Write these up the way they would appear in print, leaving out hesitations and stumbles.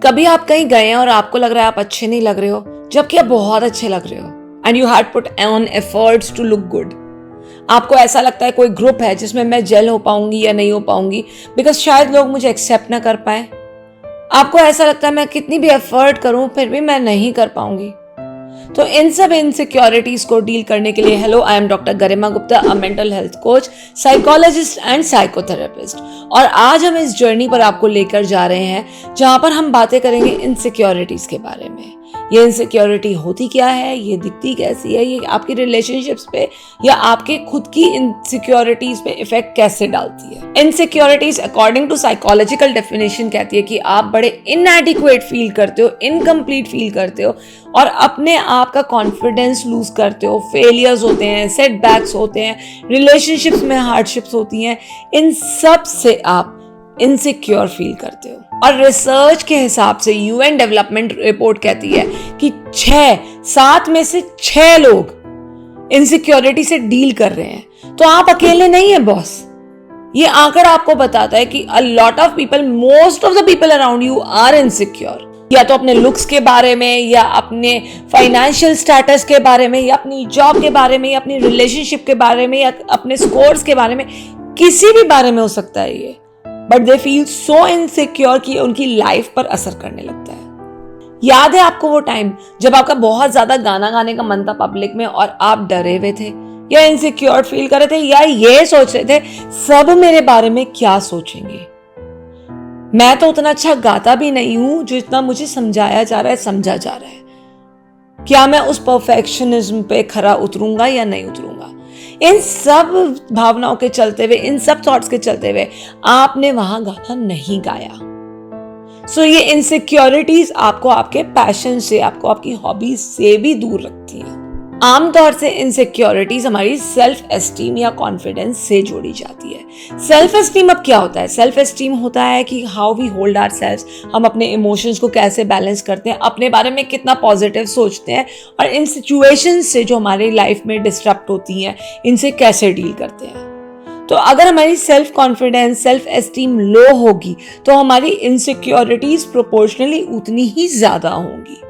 कभी आप कहीं गए हैं और आपको लग रहा है आप अच्छे नहीं लग रहे हो, जबकि आप बहुत अच्छे लग रहे हो and you had put on efforts to look good. आपको ऐसा लगता है कोई ग्रुप है जिसमें मैं जेल हो पाऊंगी या नहीं हो पाऊंगी बिकॉज शायद लोग मुझे एक्सेप्ट ना कर पाए। आपको ऐसा लगता है मैं कितनी भी एफर्ट करूं फिर भी मैं नहीं कर पाऊंगी। तो इन सब इनसिक्योरिटीज को डील करने के लिए hello, I am doctor Garima Gupta, a mental health coach, psychologist and psychotherapist. और आज हम इस जर्नी पर आपको लेकर जा रहे हैं जहां पर हम बातें करेंगे इनसिक्योरिटीज के बारे में। ये इनसिक्योरिटी होती क्या है, ये दिखती कैसी है, ये आपकी रिलेशनशिप्स पे या आपके खुद की इनसिक्योरिटीज पे इफेक्ट कैसे डालती है। Insecurities according to psychological definition कहती है कि आप बड़े इनएडिक्वेट फील करते हो, इनकम्प्लीट फील करते हो और अपने आप का कॉन्फिडेंस लूज करते हो। फेलियर्स होते हैं, सेटबैक्स होते हैं, रिलेशनशिप्स में हार्डशिप्स होती हैं, इन सब से आप इनसिक्योर फील करते हो। और रिसर्च के हिसाब से यूएन डेवलपमेंट रिपोर्ट कहती है कि 7 में से 6 लोग इनसिक्योरिटी से डील कर रहे हैं। तो आप अकेले नहीं है बॉस। ये आंकड़ा आपको बताता है कि a lot of people, most of the people around you are insecure, या तो अपने लुक्स के बारे में या अपने फाइनेंशियल स्टेटस के बारे में या अपनी जॉब के बारे में या अपनी रिलेशनशिप के बारे में या अपने स्कोर्स के बारे में, किसी भी बारे में हो सकता है ये। But they feel so insecure कि उनकी लाइफ पर असर करने लगता है। याद है आपको वो टाइम जब आपका बहुत ज्यादा गाना गाने का मन था पब्लिक में और आप डरे हुए थे या इनसिक्योर फील कर रहे थे या ये सोच रहे थे सब मेरे बारे में क्या सोचेंगे, मैं तो उतना अच्छा गाता भी नहीं हूं जो इतना मुझे समझाया जा रहा है, समझा जा रहा है, क्या मैं उस परफेक्शनिज्म पे खरा उतरूंगा या नहीं उतरूंगा। इन सब भावनाओं के चलते हुए, इन सब थॉट्स के चलते हुए आपने वहां गाना नहीं गाया। सो ये इनसिक्योरिटीज आपको आपके पैशन से, आपको आपकी हॉबीज से भी दूर रखती हैं। आमतौर से इनसिक्योरिटीज हमारी सेल्फ एस्टीम या कॉन्फिडेंस से जोड़ी जाती है। सेल्फ एस्टीम अब क्या होता है? सेल्फ एस्टीम होता है कि हाउ वी होल्ड आवरसेल्व्स, हम अपने इमोशंस को कैसे बैलेंस करते हैं, अपने बारे में कितना पॉजिटिव सोचते हैं और इन सिचुएशंस से जो हमारी लाइफ में डिस्टर्ब होती हैं इनसे कैसे डील करते हैं। तो अगर हमारी सेल्फ कॉन्फिडेंस, सेल्फ एस्टीम लो होगी तो हमारी इनसिक्योरिटीज प्रोपोर्शनली उतनी ही ज्यादा होंगी।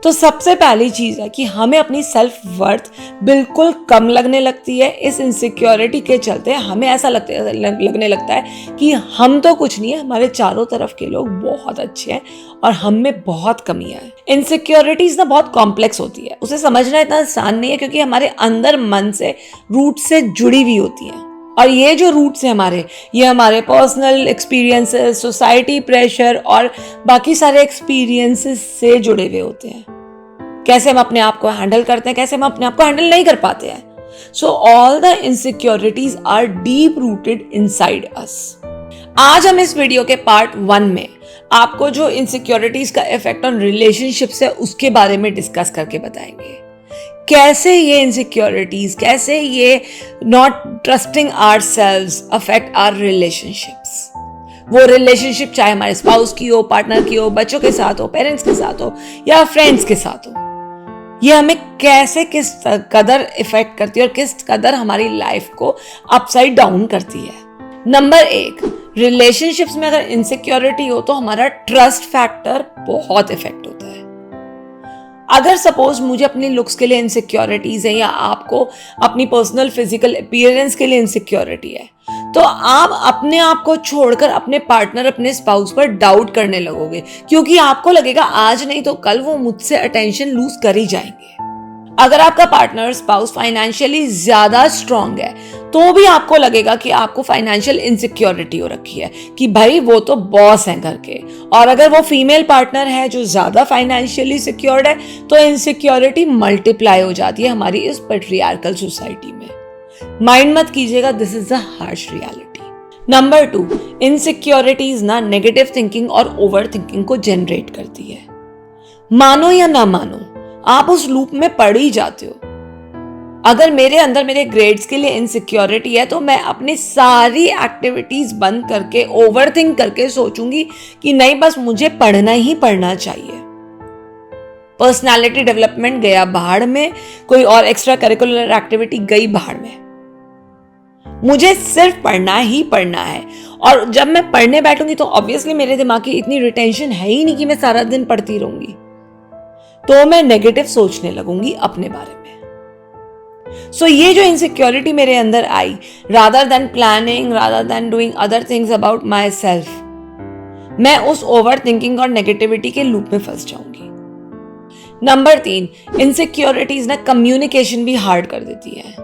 तो सबसे पहली चीज है कि हमें अपनी सेल्फ वर्थ बिल्कुल कम लगने लगती है। इस इनसिक्योरिटी के चलते हमें ऐसा लगने लगता है कि हम तो कुछ नहीं है, हमारे चारों तरफ के लोग बहुत अच्छे हैं और हम में बहुत कमियां हैं। इनसिक्योरिटीज ना बहुत कॉम्प्लेक्स होती है, उसे समझना इतना आसान नहीं है क्योंकि हमारे अंदर मन से, रूट से जुड़ी हुई होती है। और ये जो रूट्स हैं ये हमारे पर्सनल एक्सपीरियंसेस, सोसाइटी प्रेशर और बाकी सारे एक्सपीरियंसेस से जुड़े हुए होते हैं। कैसे हम अपने आप को हैंडल करते हैं, कैसे हम अपने आप को हैंडल नहीं कर पाते हैं। So all the insecurities are deep rooted inside us. आज हम इस वीडियो के पार्ट 1 में आपको जो इनसिक्योरिटीज का इफेक्ट ऑन रिलेशनशिप्स है उसके बारे में डिस्कस करके बताएंगे। कैसे ये इनसिक्योरिटीज, कैसे ये not trusting ourselves affect our relationships. वो रिलेशनशिप चाहे हमारे स्पाउस की हो, पार्टनर की हो, बच्चों के साथ हो, पेरेंट्स के साथ हो या फ्रेंड्स के साथ हो, ये हमें कैसे किस कदर इफेक्ट करती है और किस कदर हमारी लाइफ को अपसाइड डाउन करती है। नंबर 1, रिलेशनशिप्स में अगर इनसिक्योरिटी हो तो हमारा ट्रस्ट फैक्टर बहुत इफेक्ट होता है। अगर सपोज मुझे अपनी लुक्स के लिए इनसिक्योरिटीज है या आपको अपनी पर्सनल फिजिकल अपीयरेंस के लिए इनसिक्योरिटी है तो आप अपने आप को छोड़कर अपने पार्टनर, अपने स्पाउस पर डाउट करने लगोगे क्योंकि आपको लगेगा आज नहीं तो कल वो मुझसे अटेंशन लूज कर ही जाएंगे। अगर आपका पार्टनर, स्पाउस फाइनेंशियली ज्यादा स्ट्रांग है तो भी आपको लगेगा कि आपको फाइनेंशियल इनसिक्योरिटी हो रखी है कि भाई वो तो बॉस हैं घर के। और अगर वो फीमेल पार्टनर है जो ज्यादा फाइनेंशियली सिक्योर्ड है तो इनसिक्योरिटी मल्टीप्लाई हो जाती है हमारी इस पैट्रियार्कल सोसाइटी में। माइंड मत कीजिएगा, this is the harsh reality. Number 2, insecurities ना नेगेटिव थिंकिंग और ओवर थिंकिंग को जनरेट करती है। मानो या ना मानो आप उस लूप में पड़ ही जाते हो। अगर मेरे अंदर मेरे ग्रेड्स के लिए इनसिक्योरिटी है तो मैं अपनी सारी एक्टिविटीज बंद करके ओवरथिंक करके सोचूंगी कि नहीं बस मुझे पढ़ना ही पढ़ना चाहिए। पर्सनालिटी डेवलपमेंट गया भाड़ में, कोई और एक्स्ट्रा करिकुलर एक्टिविटी गई भाड़ में, मुझे सिर्फ पढ़ना ही पढ़ना है। और जब मैं पढ़ने बैठूंगी तो ऑब्वियसली मेरे दिमाग की इतनी रिटेंशन है ही नहीं कि मैं सारा दिन पढ़ती रहूंगी, तो मैं नेगेटिव सोचने लगूंगी अपने बारे में। सो ये जो इनसिक्योरिटी मेरे अंदर आई, rather than planning, rather than doing other things about myself, मैं उस ओवर थिंकिंग और नेगेटिविटी के लूप में फंस जाऊंगी। नंबर 3, इनसिक्योरिटीज ना कम्युनिकेशन भी हार्ड कर देती है।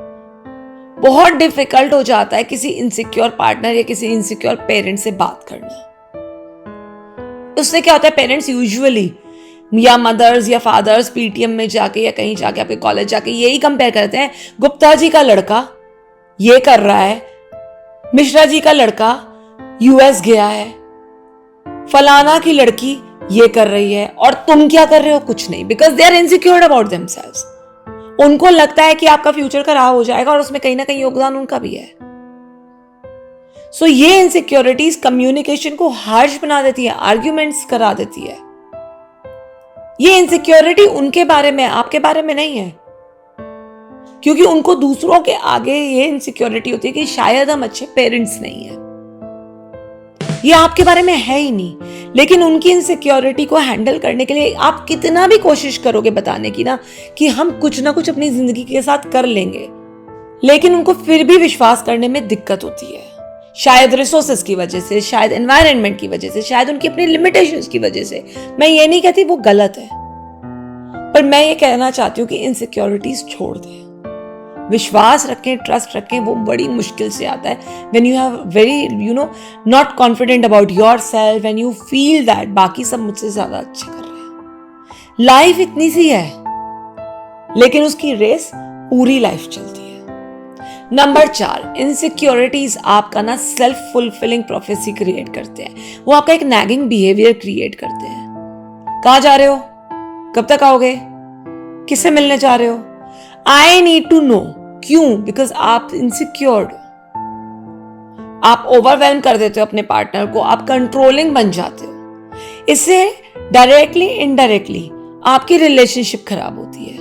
बहुत डिफिकल्ट हो जाता है किसी इनसिक्योर पार्टनर या किसी इनसिक्योर पेरेंट से बात करना। उससे क्या होता है, पेरेंट्स यूजुअली या मदर्स या फादर्स पीटीएम में जाके या कहीं जाके आपके कॉलेज जाके यही कंपेयर करते हैं, गुप्ता जी का लड़का ये कर रहा है, मिश्रा जी का लड़का यूएस गया है, फलाना की लड़की ये कर रही है और तुम क्या कर रहे हो, कुछ नहीं, because they are insecure about themselves. उनको लगता है कि आपका फ्यूचर खराब हो जाएगा और उसमें कहीं ना कहीं योगदान उनका भी है। सो ये इनसिक्योरिटीज कम्युनिकेशन को हार्श बना देती है, आर्ग्यूमेंट्स करा देती है। ये इनसिक्योरिटी उनके बारे में, आपके बारे में नहीं है, क्योंकि उनको दूसरों के आगे ये इनसिक्योरिटी होती है कि शायद हम अच्छे पेरेंट्स नहीं हैं। ये आपके बारे में है ही नहीं, लेकिन उनकी इनसिक्योरिटी को हैंडल करने के लिए आप कितना भी कोशिश करोगे बताने की ना कि हम कुछ ना कुछ अपनी जिंदगी के साथ कर लेंगे, लेकिन उनको फिर भी विश्वास करने में दिक्कत होती है। शायद रिसोर्सेस की वजह से, शायद एनवायरनमेंट की वजह से, शायद उनकी अपनी लिमिटेशंस की वजह से। मैं ये नहीं कहती वो गलत है, पर मैं ये कहना चाहती हूँ कि इनसिक्योरिटीज छोड़ दें, विश्वास रखें, ट्रस्ट रखें। वो बड़ी मुश्किल से आता है when you have very not confident about yourself, when you feel that बाकी सब मुझसे ज्यादा अच्छे कर रहे हैं। लाइफ इतनी सी है, लेकिन उसकी रेस पूरी लाइफ चलती है। नंबर 4, इनसिक्योरिटीज आपका ना सेल्फ फुलफिलिंग प्रोफेसी क्रिएट करते हैं। वो आपका एक नैगिंग बिहेवियर क्रिएट करते हैं। कहाँ जा रहे हो, कब तक आओगे, किससे मिलने जा रहे हो, आई नीड टू नो। क्यों? बिकॉज आप इनसिक्योर्ड हो, आप ओवरवेलम कर देते हो अपने पार्टनर को, आप कंट्रोलिंग बन जाते हो। इससे डायरेक्टली इनडायरेक्टली आपकी रिलेशनशिप खराब होती है।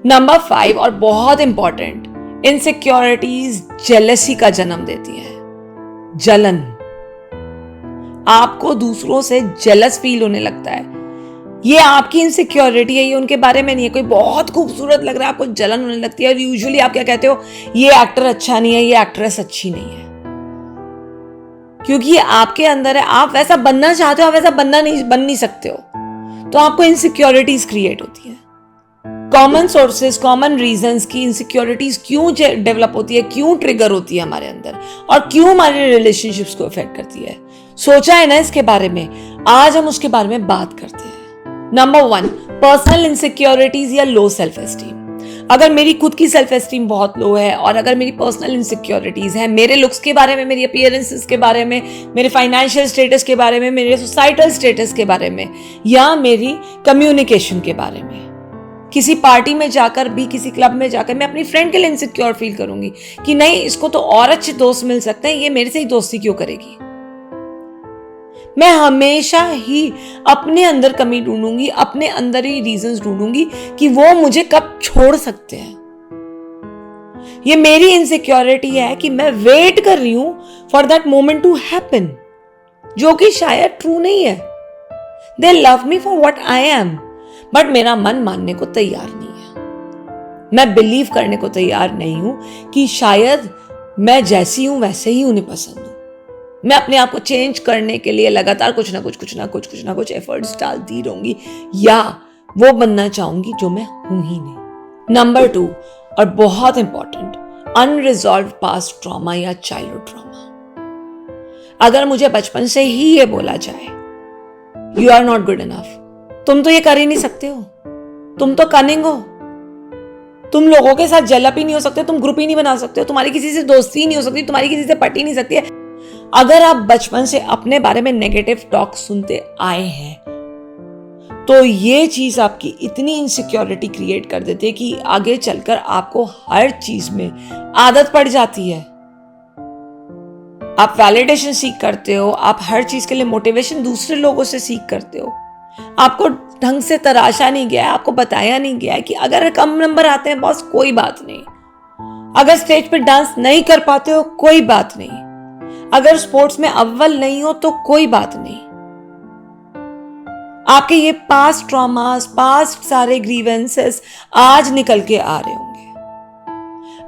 नंबर 5 और बहुत इंपॉर्टेंट, इनसिक्योरिटीज जेलसी का जन्म देती है। जलन, आपको दूसरों से जेलस फील होने लगता है। ये आपकी इनसिक्योरिटी है, ये उनके बारे में नहीं है। कोई बहुत खूबसूरत लग रहा है, आपको जलन होने लगती है। और यूजुअली आप क्या कहते हो, ये एक्टर अच्छा नहीं है, ये एक्ट्रेस अच्छी नहीं है, क्योंकि ये आपके अंदर है। आप वैसा बनना चाहते हो, आप वैसा बन नहीं सकते हो, तो आपको इनसिक्योरिटीज क्रिएट होती है। कॉमन सोर्सेस, कॉमन रीजंस की इनसिक्योरिटीज क्यों डेवलप होती है, क्यों ट्रिगर होती है हमारे अंदर, और क्यों हमारे रिलेशनशिप्स को इफेक्ट करती है, सोचा है ना इसके बारे में? आज हम उसके बारे में बात करते हैं। नंबर 1, पर्सनल इनसिक्योरिटीज या लो सेल्फ एस्टीम। अगर मेरी खुद की सेल्फ एस्टीम बहुत लो है और अगर मेरी पर्सनल इनसिक्योरिटीज है, मेरे लुक्स के बारे में, मेरी अपीयरेंसेस के बारे में, मेरे फाइनेंशियल स्टेटस के बारे में, मेरे सोसाइटल स्टेटस के बारे में, या मेरी कम्युनिकेशन के बारे में, किसी पार्टी में जाकर भी, किसी क्लब में जाकर मैं अपनी फ्रेंड के लिए इनसिक्योर फील करूंगी कि नहीं, इसको तो और अच्छे दोस्त मिल सकते हैं, ये मेरे से ही दोस्ती क्यों करेगी। मैं हमेशा ही अपने अंदर कमी ढूंढूंगी, अपने अंदर ही रीजंस ढूंढूंगी कि वो मुझे कब छोड़ सकते हैं। ये मेरी इनसिक्योरिटी है कि मैं वेट कर रही हूं for that moment to happen, जो कि शायद ट्रू नहीं है। They love me for what I am, but मेरा मन मानने को तैयार नहीं है। मैं बिलीव करने को तैयार नहीं हूं कि शायद मैं जैसी हूं वैसे ही उन्हें पसंद हूं। मैं अपने आप को चेंज करने के लिए लगातार कुछ ना कुछ एफर्ट्स डालती रहूंगी, या वो बनना चाहूंगी जो मैं हूं ही नहीं। नंबर 2 और बहुत इंपॉर्टेंट, अनरिजॉल्व पास्ट ट्रॉमा या चाइल्डहुड ट्रॉमा। अगर मुझे बचपन से ही ये बोला जाए, you are not good enough, तुम तो ये कर ही नहीं सकते हो, तुम तो कनिंग हो, तुम लोगों के साथ जेल अप ही नहीं हो सकते, तुम ग्रुप ही नहीं बना सकते हो, तुम्हारी किसी से दोस्ती ही नहीं हो सकती, तुम्हारी किसी से पट ही नहीं सकती है। अगर आप बचपन से अपने बारे में नेगेटिव टॉक सुनते आए हैं, तो ये चीज आपकी इतनी इनसिक्योरिटी क्रिएट कर देती है कि आगे चलकर आपको हर चीज में आदत पड़ जाती है। आप वैलिडेशन सीख करते हो, आप हर चीज के लिए मोटिवेशन दूसरे लोगों से सीख करते हो। आपको ढंग से तराशा नहीं गया है, आपको बताया नहीं गया है कि अगर कम नंबर आते हैं बॉस कोई बात नहीं, अगर स्टेज पे डांस नहीं कर पाते हो कोई बात नहीं, अगर स्पोर्ट्स में अव्वल नहीं हो तो कोई बात नहीं, आपके ये पास्ट ट्रॉमास, पास्ट सारे ग्रीवेंसेस आज निकल के आ रहे होंगे,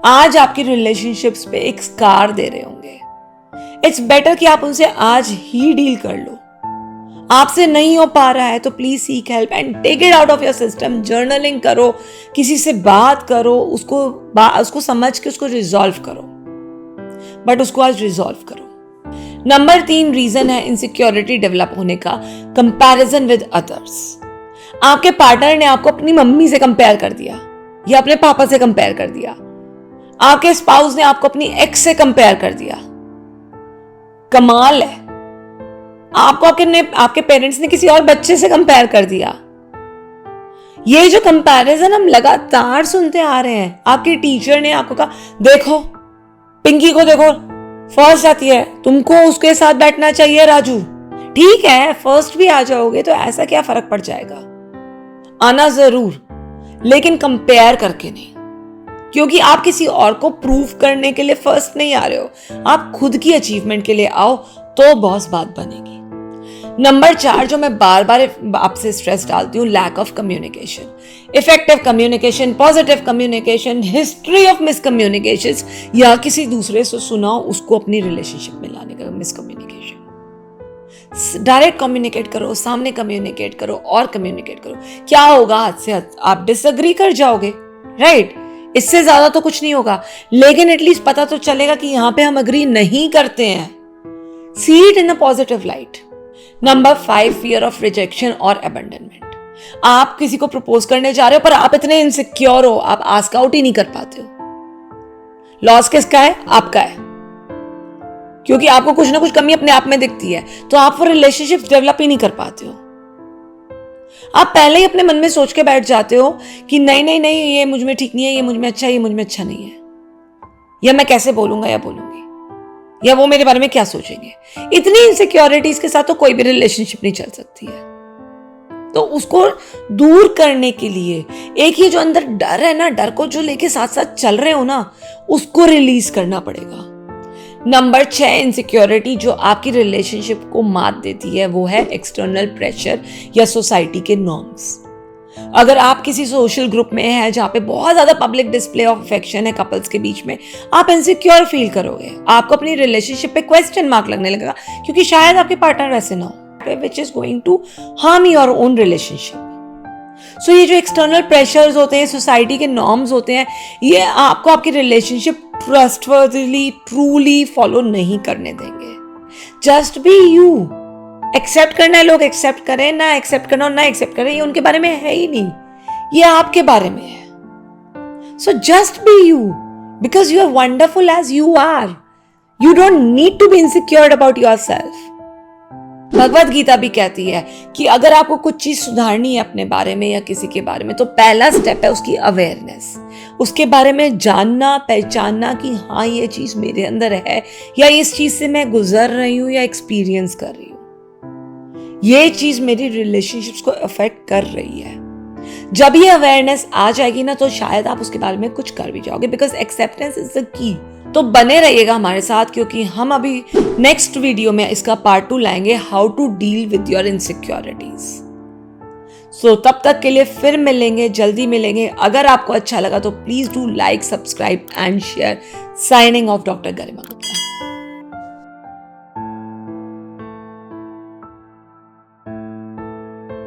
आज आपकी रिलेशनशिप्स पे एक स्कार दे रहे होंगे। इट्स बेटर कि आप उनसे आज ही डील कर लो। आपसे नहीं हो पा रहा है तो please seek help and take it out of your system. Journaling करो, किसी से बात करो, उसको समझ के उसको रिजॉल्व करो, बट उसको आज रिजॉल्व करो। नंबर 3 रीजन है इनसिक्योरिटी डेवलप होने का, कंपैरिजन विद अदर्स। आपके पार्टनर ने आपको अपनी मम्मी से कंपेयर कर दिया या अपने पापा से कंपेयर कर दिया, आपके स्पाउस ने आपको अपनी एक्स से कंपेयर कर दिया। कमाल है, आपको आपके पेरेंट्स ने किसी और बच्चे से कंपेयर कर दिया। ये जो कंपैरिजन हम लगातार सुनते आ रहे हैं। आपकी टीचर ने आपको कहा, देखो पिंकी को देखो फर्स्ट आती है, तुमको उसके साथ बैठना चाहिए राजू। ठीक है, फर्स्ट भी आ जाओगे तो ऐसा क्या फर्क पड़ जाएगा, आना जरूर, लेकिन कंपेयर करके नहीं, क्योंकि आप किसी और को प्रूव करने के लिए फर्स्ट नहीं आ रहे हो, आप खुद की अचीवमेंट के लिए आओ, तो बॉस बात बनेगी। नंबर 4 जो मैं बार बार आपसे स्ट्रेस डालती हूँ, lack of communication. Effective communication, positive communication, history of miscommunications, या किसी दूसरे से सुना उसको अपनी रिलेशनशिप में लाने का मिसकम्युनिकेशन। डायरेक्ट कम्युनिकेट करो, सामने कम्युनिकेट करो और कम्युनिकेट करो। क्या होगा, हद से हद आप डिसएग्री कर जाओगे, राइट? इससे ज्यादा तो कुछ नहीं होगा, लेकिन एटलीस्ट पता तो चलेगा कि यहां पे हम अग्री नहीं करते हैं। See it in a positive light. Number 5 fear of rejection और अबैंडनमेंट। आप किसी को प्रपोज करने जा रहे हो पर आप इतने इनसिक्योर हो, आप आस्क आउट ही नहीं कर पाते हो। लॉस किसका है? आपका है, क्योंकि आपको कुछ ना कुछ कमी अपने आप में दिखती है, तो आप वो रिलेशनशिप डेवलप ही नहीं कर पाते हो। आप पहले ही अपने मन में सोच के बैठ जाते हो कि नहीं नहीं नहीं, ये मुझ में ठीक नहीं है, ये मुझ में अच्छा है, ये मुझ में अच्छा नहीं है, या मैं कैसे बोलूंगा या बोलूंगी, या वो मेरे बारे में क्या सोचेंगे। इतनी इनसिक्योरिटीज के साथ तो कोई भी रिलेशनशिप नहीं चल सकती है। तो उसको दूर करने के लिए एक ये जो अंदर डर है ना, डर को जो लेके साथ साथ चल रहे हो ना, उसको रिलीज करना पड़ेगा। नंबर 6 इनसिक्योरिटी जो आपकी रिलेशनशिप को मात देती है, वो है एक्सटर्नल प्रेशर या सोसाइटी के नॉर्म्स। अगर आप किसी सोशल ग्रुप में हैं जहां पे बहुत ज्यादा पब्लिक डिस्प्ले ऑफ अफेक्शन है कपल्स के बीच में, आप इनसिक्योर फील करोगे, आपको अपनी रिलेशनशिप पे क्वेश्चन मार्क लगने लगेगा, क्योंकि शायद आपके पार्टनर वैसे ना हो, which is going to harm your own relationship. So ये जो एक्सटर्नल प्रेशर्स होते हैं, सोसाइटी के नॉर्म्स होते हैं, ये आपको आपकी रिलेशनशिप ट्रस्टवर्दीली ट्रूली फॉलो नहीं करने देंगे। Just be you. एक्सेप्ट करना है, लोग एक्सेप्ट करें, ना एक्सेप्ट करना और ना एक्सेप्ट करें, ये उनके बारे में है ही नहीं, ये आपके बारे में है। So just be you, because you are wonderful as you are. You don't need to be insecure about yourself. Bhagavad Gita भी कहती है कि अगर आपको कुछ चीज सुधारनी है अपने बारे में या किसी के बारे में, तो पहला स्टेप है उसकी अवेयरनेस, उसके बारे में जानना, पहचानना कि हाँ ये चीज मेरे अंदर है, या इस चीज से मैं गुजर रही हूं या एक्सपीरियंस कर रही हूं, ये चीज मेरी रिलेशनशिप्स को अफेक्ट कर रही है। जब ये अवेयरनेस आ जाएगी ना, तो शायद आप उसके बारे में कुछ कर भी जाओगे, because acceptance is the key. तो बने रहिएगा हमारे साथ, क्योंकि हम अभी नेक्स्ट वीडियो में इसका पार्ट 2 लाएंगे, how to deal with your insecurities. So तब तक के लिए फिर मिलेंगे, जल्दी मिलेंगे। अगर आपको अच्छा लगा तो please do like, subscribe and share. Signing off, doctor Garima Gupta.